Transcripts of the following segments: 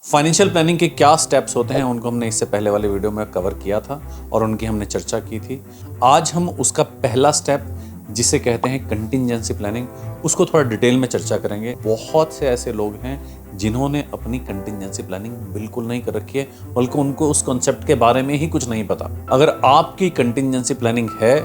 Financial planning के क्या steps होते हैं उनको हमने इससे पहले वाले वीडियो में कवर किया था और उनकी हमने चर्चा की थी। आज हम उसका पहला स्टेप जिसे कहते हैं कंटिजेंसी प्लानिंग, उसको थोड़ा डिटेल में चर्चा करेंगे। बहुत से ऐसे लोग हैं जिन्होंने अपनी कंटिजेंसी प्लानिंग बिल्कुल नहीं कर रखी है, बल्कि उनको उस कॉन्सेप्ट के बारे में ही कुछ नहीं पता। अगर आपकी कंटिजेंसी प्लानिंग है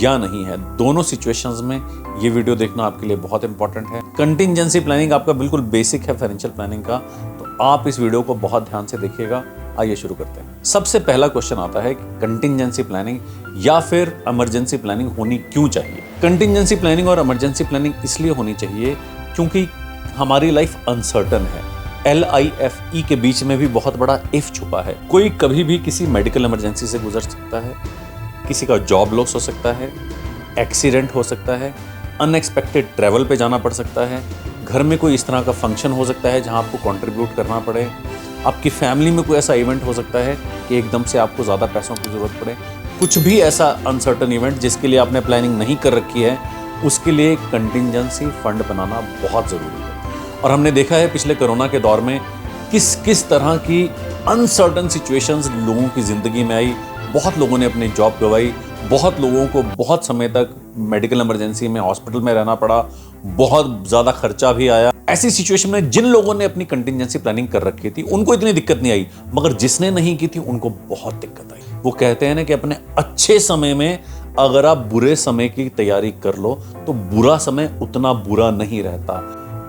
या नहीं है, दोनों सिचुएशंस में ये वीडियो देखना आपके लिए बहुत इंपॉर्टेंट है। कंटिजेंसी प्लानिंग आपका बिल्कुल बेसिक है फाइनेंशियल प्लानिंग का, तो आप इस वीडियो को बहुत ध्यान से देखिएगा। आइए शुरू करते हैं। सबसे पहला क्वेश्चन आता है कि कंटिजेंसी प्लानिंग या फिर इमरजेंसी प्लानिंग होनी क्यों चाहिए। कंटिजेंसी प्लानिंग और इमरजेंसी प्लानिंग इसलिए होनी चाहिए क्योंकि हमारी लाइफ अनसर्टन है। LIFE के बीच में भी बहुत बड़ा इफ छुपा है। कोई कभी भी किसी मेडिकल इमरजेंसी से गुजर सकता है, किसी का जॉब लॉस हो सकता है, एक्सीडेंट हो सकता है, अनएक्सपेक्टेड ट्रैवल पे जाना पड़ सकता है, घर में कोई इस तरह का फंक्शन हो सकता है जहां आपको कंट्रीब्यूट करना पड़े, आपकी फैमिली में कोई ऐसा इवेंट हो सकता है कि एकदम से आपको ज़्यादा पैसों की ज़रूरत पड़े। कुछ भी ऐसा अनसर्टन इवेंट जिसके लिए आपने प्लानिंग नहीं कर रखी है, उसके लिए कंटिजेंसी फंड बनाना बहुत ज़रूरी है। और हमने देखा है पिछले कोरोना के दौर में किस किस तरह की अनसर्टन सिचुएशंस लोगों की ज़िंदगी में आई। बहुत लोगों ने अपनी जॉब गंवाई, बहुत लोगों को बहुत समय तक मेडिकल इमरजेंसी में हॉस्पिटल में रहना पड़ा, बहुत ज़्यादा खर्चा भी आया। ऐसी सिचुएशन में जिन लोगों ने अपनी कंटिजेंसी प्लानिंग कर रखी थी उनको इतनी दिक्कत नहीं आई, मगर जिसने नहीं की थी उनको बहुत दिक्कत आई। वो कहते हैं ना कि अपने अच्छे समय में अगर आप बुरे समय की तैयारी कर लो तो बुरा समय उतना बुरा नहीं रहता,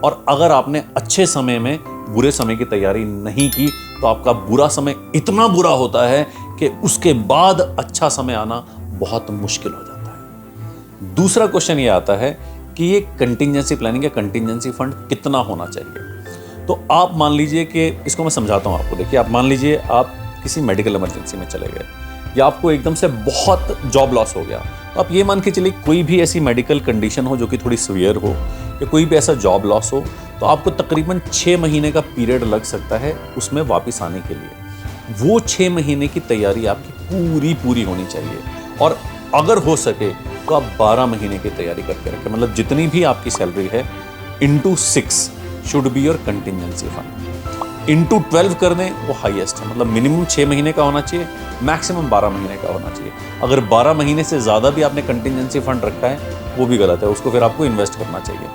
और अगर आपने अच्छे समय में बुरे समय की तैयारी नहीं की तो आपका बुरा समय इतना बुरा होता है कि उसके बाद अच्छा समय आना बहुत मुश्किल हो जाता है। दूसरा क्वेश्चन ये आता है कि ये कंटिजेंसी प्लानिंग या कंटिजेंसी फंड कितना होना चाहिए। तो आप मान लीजिए कि इसको मैं समझाता हूँ आपको। देखिए, आप मान लीजिए आप किसी मेडिकल इमरजेंसी में चले गए या आपको एकदम से बहुत जॉब लॉस हो गया, तो आप ये मान के चलिए कोई भी ऐसी मेडिकल कंडीशन हो जो कि थोड़ी सीवियर हो या कोई भी ऐसा जॉब लॉस हो, तो आपको तकरीबन 6 महीने का पीरियड लग सकता है उसमें वापस आने के लिए। वो 6 महीने की तैयारी आपकी पूरी होनी चाहिए, और अगर हो सके तो आप 12 महीने की तैयारी करके रखें। मतलब जितनी भी आपकी सैलरी है into 6 should be your contingency fund. Into 12 कर दें, वो हाईएस्ट है। मतलब मिनिमम 6 महीने का होना चाहिए, मैक्सिमम 12 महीने का होना चाहिए। अगर 12 महीने से ज़्यादा भी आपने कंटिजेंसी फंड रखा है वो भी गलत है, उसको फिर आपको इन्वेस्ट करना चाहिए।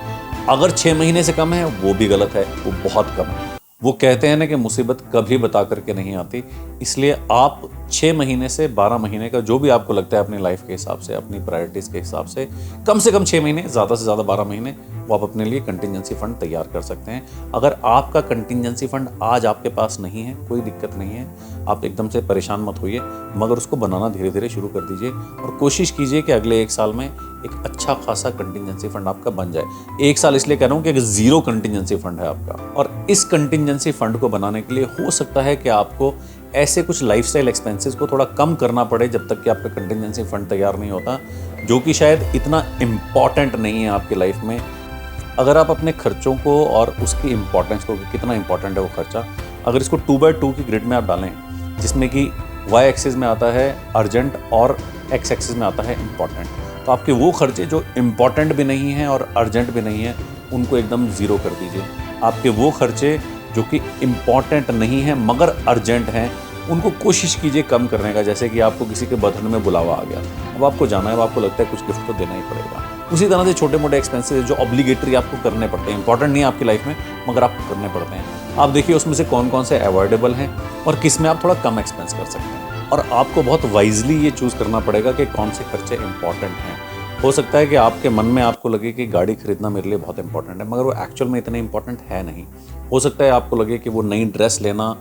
अगर 6 महीने से कम है वो भी गलत है, वो बहुत कम है। वो कहते हैं ना कि मुसीबत कभी बता करके नहीं आती, इसलिए आप 6 महीने से 12 महीने का जो भी आपको लगता है अपनी लाइफ के हिसाब से, अपनी प्रायोरिटीज़ के हिसाब से कम 6 महीने, ज़्यादा से ज़्यादा 12 महीने वो आप अपने लिए कंटिजेंसी फंड तैयार कर सकते हैं। अगर आपका कंटिजेंसी फंड आज आपके पास नहीं है, कोई दिक्कत नहीं है, आप एकदम से परेशान मत होइए, मगर उसको बनाना धीरे धीरे शुरू कर दीजिए और कोशिश कीजिए कि अगले 1 साल में एक अच्छा खासा कंटिजेंसी फंड आपका बन जाए। 1 साल इसलिए कह रहा हूँ कि 0 कंटिजेंसी फंड है आपका, और इस कंटिजेंसी फंड को बनाने के लिए हो सकता है कि आपको ऐसे कुछ लाइफस्टाइल एक्सपेंसेस को थोड़ा कम करना पड़े जब तक कि आपका कंटिजेंसी फंड तैयार नहीं होता, जो कि शायद इतना इम्पॉर्टेंट नहीं है आपकी लाइफ में। अगर आप अपने खर्चों को और उसकी इम्पोर्टेंस को, कितना इंपॉर्टेंट है वो खर्चा, अगर इसको 2x2 की ग्रिड में आप डालें, जिसमें कि Y एक्सिस में आता है अर्जेंट और X एक्सिस में आता है इम्पॉर्टेंट, तो आपके वो खर्चे जो इम्पॉर्टेंट भी नहीं हैं और अर्जेंट भी नहीं है उनको एकदम 0 कर दीजिए। आपके वो खर्चे जो कि इम्पॉर्टेंट नहीं हैं मगर अर्जेंट हैं उनको कोशिश कीजिए कम करने का। जैसे कि आपको किसी के बर्थडे में बुलावा आ गया, अब आपको जाना है, अब आपको लगता है कुछ गिफ्ट तो देना ही पड़ेगा। उसी तरह से छोटे मोटे एक्सपेंसेस जो ऑब्लिगेटरी आपको करने पड़ते हैं, इंपॉर्टेंट नहीं है आपकी लाइफ में मगर आपको करने पड़ते हैं, आप देखिए उसमें से कौन कौन से अवॉइडेबल हैं और किस में आप थोड़ा कम एक्सपेंस कर सकते हैं। और आपको बहुत वाइजली ये चूज़ करना पड़ेगा कि कौन से खर्चे इंपॉर्टेंट हैं। हो सकता है कि आपके मन में आपको लगे कि गाड़ी खरीदना मेरे लिए बहुत इंपॉर्टेंट है, मगर वो एक्चुअल में इतने इंपॉर्टेंट है नहीं। हो सकता है आपको लगे कि वो नई ड्रेस लेना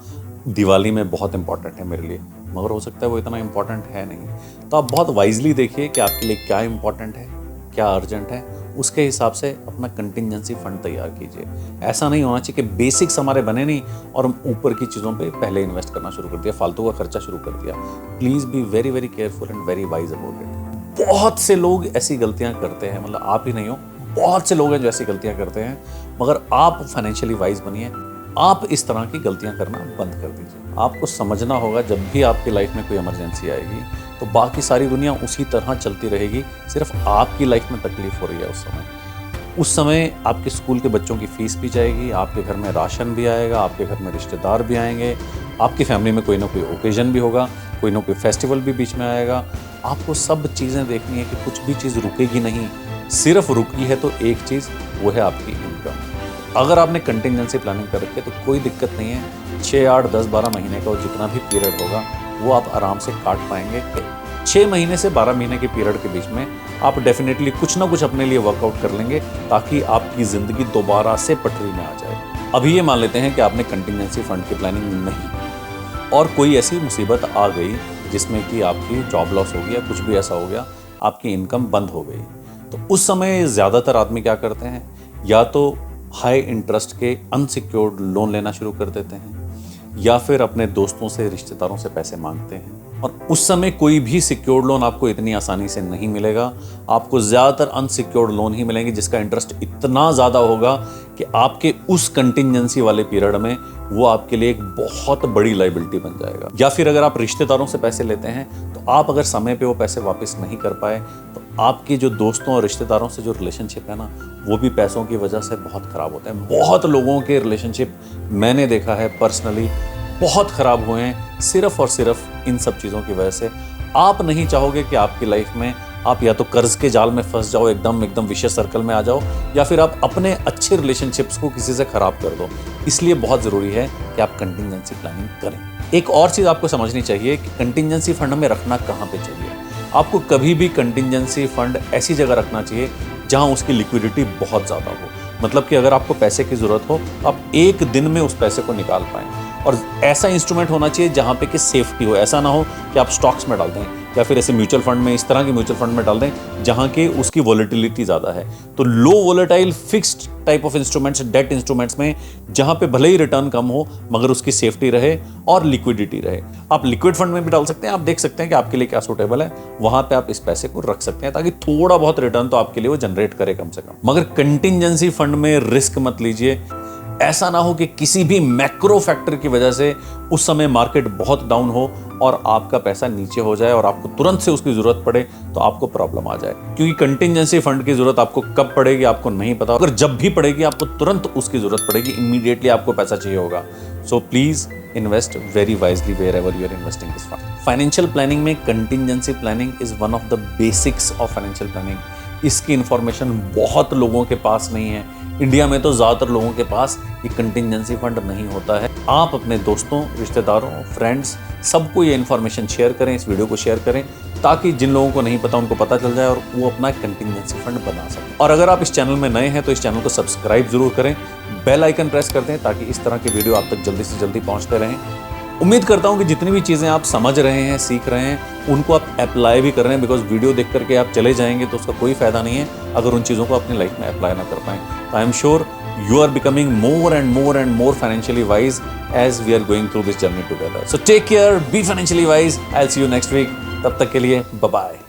दिवाली में बहुत इंपॉर्टेंट है मेरे लिए, मगर हो सकता है वो इतना इंपॉर्टेंट है नहीं। तो आप बहुत वाइजली देखिए कि आपके लिए क्या इंपॉर्टेंट है, क्या अर्जेंट है, उसके हिसाब से अपना कंटिजेंसी फंड तैयार कीजिए। ऐसा नहीं होना चाहिए कि बेसिक्स हमारे बने नहीं और हम ऊपर की चीज़ों पे पहले इन्वेस्ट करना शुरू कर दिया, फालतू का खर्चा शुरू कर दिया। Please be very very careful and very wise about it. बहुत से लोग ऐसी गलतियां करते हैं, मतलब आप ही नहीं हो, बहुत से लोग हैं जो ऐसी गलतियां करते हैं, मगर आप फाइनेंशियली वाइज बनिए। आप इस तरह की गलतियां करना बंद कर दीजिए। आपको समझना होगा जब भी आपकी लाइफ में कोई इमरजेंसी आएगी तो बाकी सारी दुनिया उसी तरह चलती रहेगी, सिर्फ आपकी लाइफ में तकलीफ हो रही है उस समय। उस समय आपके स्कूल के बच्चों की फीस भी जाएगी, आपके घर में राशन भी आएगा, आपके घर में रिश्तेदार भी आएंगे, आपकी फैमिली में कोई ना कोई ओकेजन भी होगा, कोई ना कोई फेस्टिवल भी बीच में आएगा। आपको सब चीज़ें देखनी है कि कुछ भी चीज़ रुकेगी नहीं। सिर्फ रुकी है तो एक चीज़, वो है आपकी इनकम। अगर आपने कंटिजेंसी प्लानिंग कर रखी है तो कोई दिक्कत नहीं है। 6, 8, 10, 12 महीने का जितना भी पीरियड होगा वो आप आराम से काट पाएंगे। 6 महीने से 12 महीने के पीरियड के बीच में आप डेफिनेटली कुछ ना कुछ अपने लिए वर्कआउट कर लेंगे ताकि आपकी ज़िंदगी दोबारा से पटरी में आ जाए। अभी ये मान लेते हैं कि आपने कंटिजेंसी फंड की प्लानिंग नहीं और कोई ऐसी मुसीबत आ गई जिसमें कि आपकी जॉब लॉस हो गया, कुछ भी ऐसा हो गया, आपकी इनकम बंद हो गई। तो उस समय ज़्यादातर आदमी क्या करते हैं, या तो हाई इंटरेस्ट के अनसिक्योर्ड लोन लेना शुरू कर देते हैं या फिर अपने दोस्तों से, रिश्तेदारों से पैसे मांगते हैं। और उस समय कोई भी सिक्योर्ड लोन आपको इतनी आसानी से नहीं मिलेगा। आपको ज़्यादातर अनसिक्योर्ड लोन ही मिलेंगे जिसका इंटरेस्ट इतना ज़्यादा होगा कि आपके उस कंटिजेंसी वाले पीरियड में वो आपके लिए एक बहुत बड़ी लायबिलिटी बन जाएगा। या फिर अगर आप रिश्तेदारों से पैसे लेते हैं तो आप अगर समय पे वो पैसे वापस नहीं कर पाए तो आपके जो दोस्तों और रिश्तेदारों से जो रिलेशनशिप है ना, वो भी पैसों की वजह से बहुत ख़राब होते हैं। बहुत लोगों के रिलेशनशिप मैंने देखा है पर्सनली, बहुत ख़राब हुए हैं सिर्फ और सिर्फ इन सब चीज़ों की वजह से। आप नहीं चाहोगे कि आपकी लाइफ में आप या तो कर्ज के जाल में फंस जाओ, एकदम विशेष सर्कल में आ जाओ, या फिर आप अपने अच्छे रिलेशनशिप्स को किसी से ख़राब कर दो। इसलिए बहुत ज़रूरी है कि आप कंटिजेंसी प्लानिंग करें। एक और चीज़ आपको समझनी चाहिए कि कंटिजेंसी फंड में रखना कहाँ पे चाहिए। आपको कभी भी कंटिजेंसी फंड ऐसी जगह रखना चाहिए जहाँ उसकी लिक्विडिटी बहुत ज़्यादा हो। मतलब कि अगर आपको पैसे की ज़रूरत हो तो आप एक दिन में उस पैसे को निकाल पाएँ। और ऐसा इंस्ट्रूमेंट होना चाहिए जहाँ पे कि सेफ्टी हो। ऐसा ना हो कि आप स्टॉक्स में डाल दें या फिर ऐसे म्यूचुअल फंड में, इस तरह के म्यूचुअल फंड में डाल दें जहाँ के उसकी वॉलेटिलिटी ज़्यादा है। तो low volatile fixed type of instruments, debt instruments में जहाँ पे भले ही रिटर्न कम हो मगर उसकी सेफ्टी रहे और लिक्विडिटी रहे। आप लिक्विड फंड में भी डाल सकते हैं। आप देख सकते हैं कि आपके लिए क्या सूटेबल है, वहाँ पे आप इस पैसे को रख सकते हैं ताकि थोड़ा बहुत रिटर्न तो आपके लिए वो जनरेट करे कम से कम। मगर कंटिजेंसी फंड में रिस्क मत लीजिए। ऐसा ना हो कि किसी भी मैक्रो फैक्टर की वजह से उस समय मार्केट बहुत डाउन हो और आपका पैसा नीचे हो जाए और आपको तुरंत से उसकी ज़रूरत पड़े तो आपको प्रॉब्लम आ जाए। क्योंकि कंटिजेंसी फंड की ज़रूरत आपको कब पड़ेगी आपको नहीं पता। अगर जब भी पड़ेगी आपको तुरंत उसकी ज़रूरत पड़ेगी, इमीडिएटली आपको पैसा चाहिए होगा। So please invest very wisely wherever you are investing this fund. Financial planning में contingency planning is one of the basics of financial planning. इसकी इंफॉर्मेशन बहुत लोगों के पास नहीं है। इंडिया में तो ज़्यादातर लोगों के पास ये कंटिजेंसी फंड नहीं होता है। आप अपने दोस्तों, रिश्तेदारों, फ्रेंड्स सबको ये इन्फॉर्मेशन शेयर करें, इस वीडियो को शेयर करें ताकि जिन लोगों को नहीं पता उनको पता चल जाए और वो अपना कंटिजेंसी फंड बना सकें। और अगर आप इस चैनल में नए हैं तो इस चैनल को सब्सक्राइब जरूर करें, बेल आइकन प्रेस कर दें ताकि इस तरह के वीडियो आप तक जल्दी से जल्दी पहुँचते रहें। उम्मीद करता हूँ कि जितनी भी चीज़ें आप समझ रहे हैं, सीख रहे हैं, उनको आप अप्लाई भी कर रहे हैं। बिकॉज वीडियो देख करके आप चले जाएंगे तो उसका कोई फ़ायदा नहीं है अगर उन चीज़ों को अपनी लाइफ में अप्लाई ना कर पाएँ। तो I am sure you are becoming more and more financially wise as we are going through this journey together. So take care, be financially wise. I'll see you next week. तब तक के लिए bye bye.